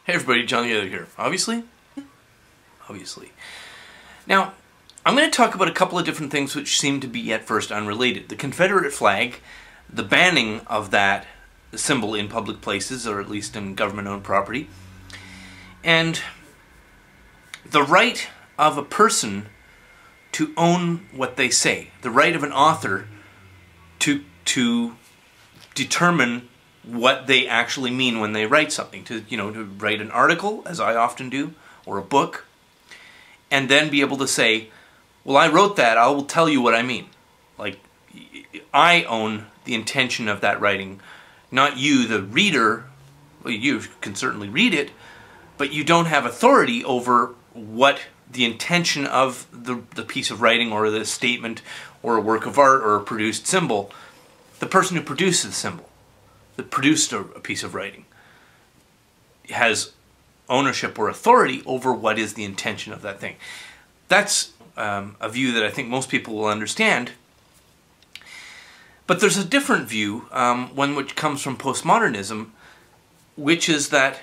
Hey everybody, John the Other here. Obviously. Now, I'm going to talk about a couple of different things which seem to be at first unrelated. The Confederate flag, the banning of that symbol in public places, or at least in government-owned property, and the right of a person to own what they say, the right of an author to determine what they actually mean when they write something, to write an article, as I often do, or a book, and then be able to say, well, I wrote that, I will tell you what I mean. Like, I own the intention of that writing, not you, the reader. Well, you can certainly read it, but you don't have authority over what the intention of the piece of writing or the statement or a work of art or a produced symbol. The person who produces the symbol, that produced a piece of writing, has ownership or authority over what is the intention of that thing. That's a view that I think most people will understand. But there's a different view, one which comes from postmodernism, which is that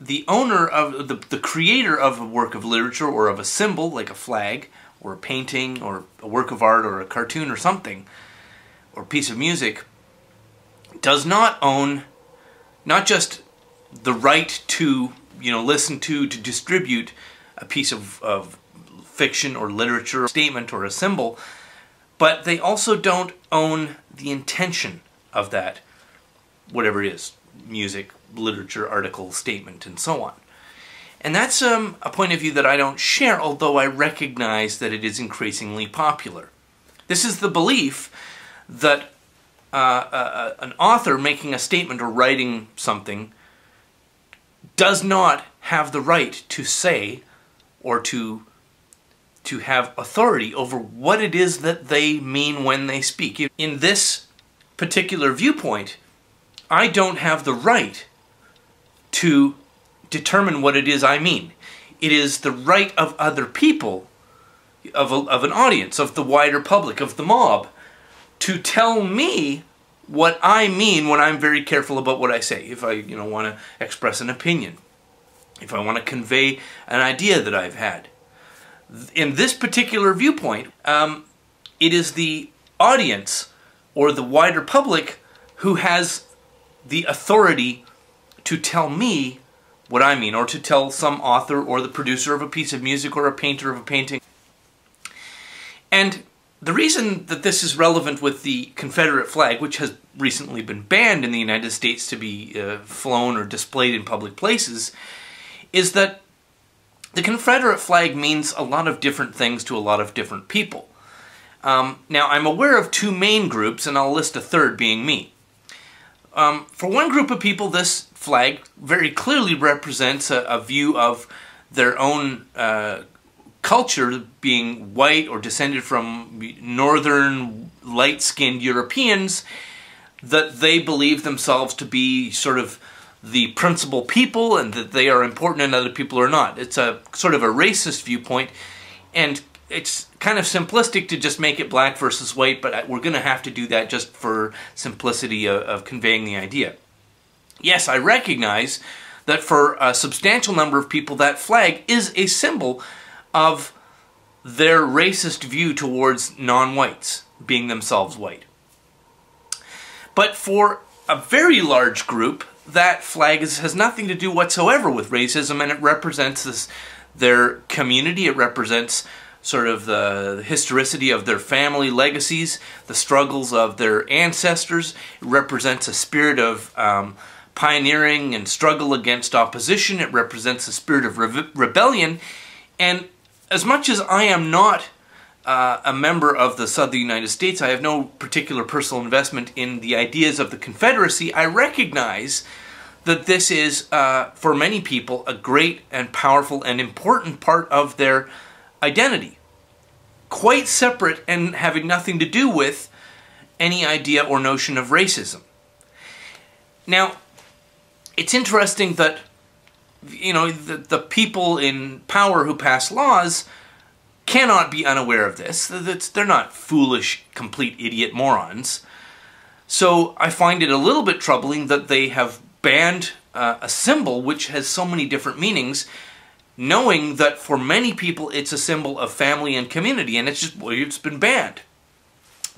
the owner of the creator of a work of literature or of a symbol, like a flag or a painting or a work of art or a cartoon or something, or a piece of music, does not own not just the right to listen to distribute a piece of fiction or literature, statement or a symbol, but they also don't own the intention of that, whatever it is, music, literature, article, statement, and so on. And that's a point of view that I don't share, although I recognize that it is increasingly popular. This is the belief that an author making a statement or writing something does not have the right to say or to have authority over what it is that they mean when they speak. In this particular viewpoint, I don't have the right to determine what it is I mean. It is the right of other people, of an audience, of the wider public, of the mob, to tell me what I mean when I'm very careful about what I say. If I want to express an opinion, if I want to convey an idea that I've had. In this particular viewpoint, it is the audience or the wider public who has the authority to tell me what I mean, or to tell some author or the producer of a piece of music or a painter of a painting. And the reason that this is relevant with the Confederate flag, which has recently been banned in the United States to be flown or displayed in public places, is that the Confederate flag means a lot of different things to a lot of different people. Now, I'm aware of two main groups, and I'll list a third, being me. For one group of people, this flag very clearly represents a view of their own culture, being white or descended from northern light-skinned Europeans, that they believe themselves to be sort of the principal people and that they are important and other people are not. It's a sort of a racist viewpoint, and it's kind of simplistic to just make it black versus white, but we're going to have to do that just for simplicity of conveying the idea. Yes, I recognize that for a substantial number of people that flag is a symbol of their racist view towards non-whites, being themselves white. But for a very large group, that flag has nothing to do whatsoever with racism, and it represents their community. It represents sort of the historicity of their family legacies, the struggles of their ancestors. It represents a spirit of pioneering and struggle against opposition. It represents a spirit of rebellion. And as much as I am not a member of the Southern United States, I have no particular personal investment in the ideas of the Confederacy, I recognize that this is, for many people, a great and powerful and important part of their identity. Quite separate and having nothing to do with any idea or notion of racism. Now, it's interesting that the people in power who pass laws cannot be unaware of this. They're not foolish, complete idiot morons. So I find it a little bit troubling that they have banned a symbol which has so many different meanings, knowing that for many people it's a symbol of family and community, and it's been banned.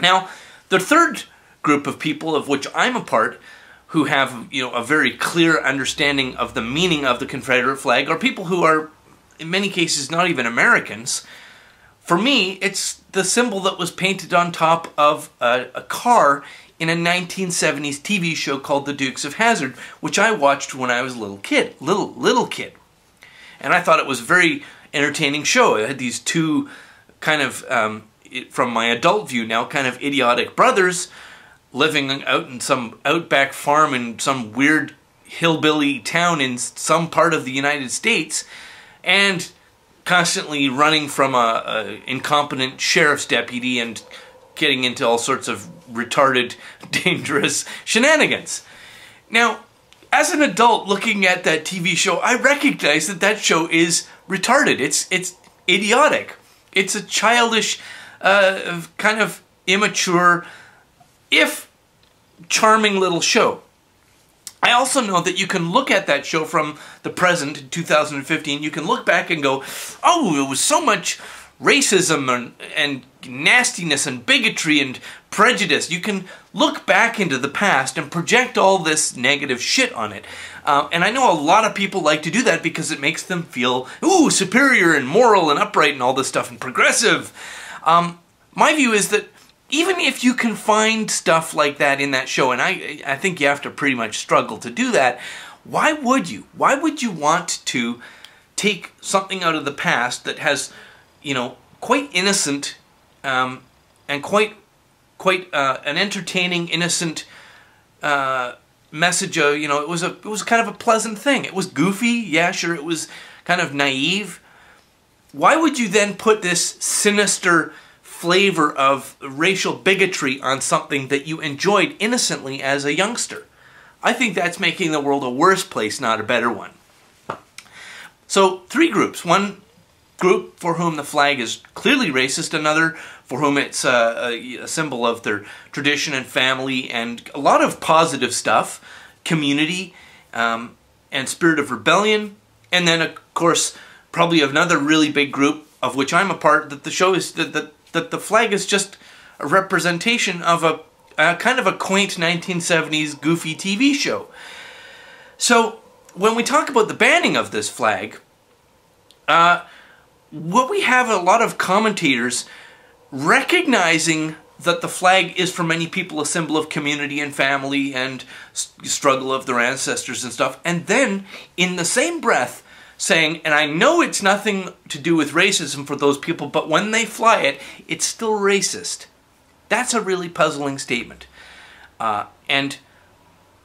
Now, the third group of people, of which I'm a part, who have a very clear understanding of the meaning of the Confederate flag, are people who are, in many cases, not even Americans. For me, it's the symbol that was painted on top of a car in a 1970s TV show called The Dukes of Hazzard, which I watched when I was a little kid. And I thought it was a very entertaining show. It had these two kind of, from my adult view now, kind of idiotic brothers living out in some outback farm in some weird hillbilly town in some part of the United States, and constantly running from a incompetent sheriff's deputy and getting into all sorts of retarded, dangerous shenanigans. Now, as an adult looking at that TV show, I recognize that that show is retarded. It's idiotic. It's a childish, kind of immature, if charming little show. I also know that you can look at that show from the present, in 2015, you can look back and go, oh, it was so much racism and nastiness and bigotry and prejudice. You can look back into the past and project all this negative shit on it. And I know a lot of people like to do that because it makes them feel, ooh, superior and moral and upright and all this stuff and progressive. My view is that even if you can find stuff like that in that show, and I think you have to pretty much struggle to do that, why would you? Why would you want to take something out of the past that has, quite innocent and quite an entertaining, innocent message? It was kind of a pleasant thing. It was goofy, yeah, sure. It was kind of naive. Why would you then put this sinister flavor of racial bigotry on something that you enjoyed innocently as a youngster? I think that's making the world a worse place, not a better one. So, three groups. One group for whom the flag is clearly racist, another for whom it's a symbol of their tradition and family and a lot of positive stuff, community, and spirit of rebellion, and then, of course, probably another really big group, of which I'm a part, that the show is that the flag is just a representation of a kind of a quaint 1970s goofy TV show. So, when we talk about the banning of this flag, what we have a lot of commentators recognizing that the flag is for many people a symbol of community and family and struggle of their ancestors and stuff, and then in the same breath saying, and I know it's nothing to do with racism for those people, but when they fly it, it's still racist. That's a really puzzling statement. And,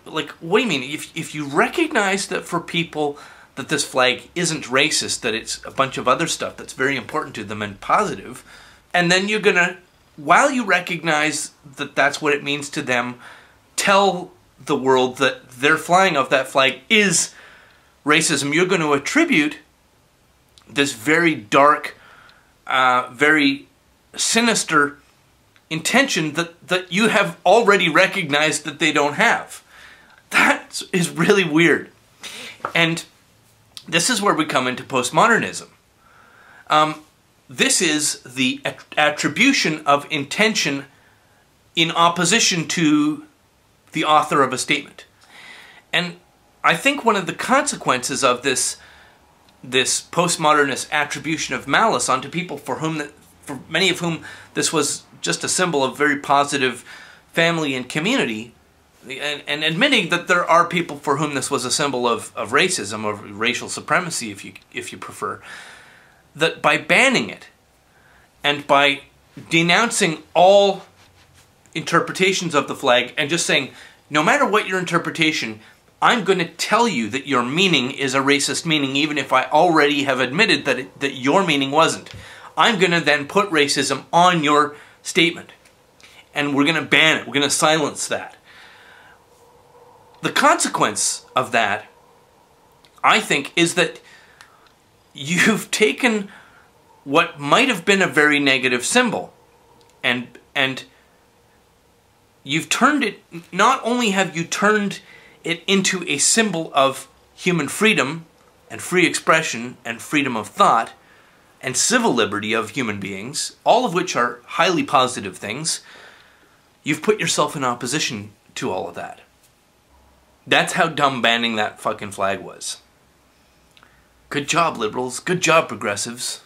like, what do you mean? If you recognize that for people that this flag isn't racist, that it's a bunch of other stuff that's very important to them and positive, and then you're gonna, while you recognize that that's what it means to them, tell the world that their flying of that flag is racism, you're going to attribute this very dark, very sinister intention that you have already recognized that they don't have. That is really weird. And this is where we come into postmodernism. This is the attribution of intention in opposition to the author of a statement. And I think one of the consequences of this postmodernist attribution of malice onto people for many of whom this was just a symbol of very positive family and community, and admitting that there are people for whom this was a symbol of racism or racial supremacy, if you prefer, that by banning it and by denouncing all interpretations of the flag and just saying, no matter what your interpretation, I'm going to tell you that your meaning is a racist meaning, even if I already have admitted that your meaning wasn't. I'm going to then put racism on your statement. And we're going to ban it. We're going to silence that. The consequence of that, I think, is that you've taken what might have been a very negative symbol and you've turned it, not only have you turned it into a symbol of human freedom and free expression and freedom of thought and civil liberty of human beings, all of which are highly positive things, you've put yourself in opposition to all of that. That's how dumb banning that fucking flag was. Good job, liberals. Good job, progressives.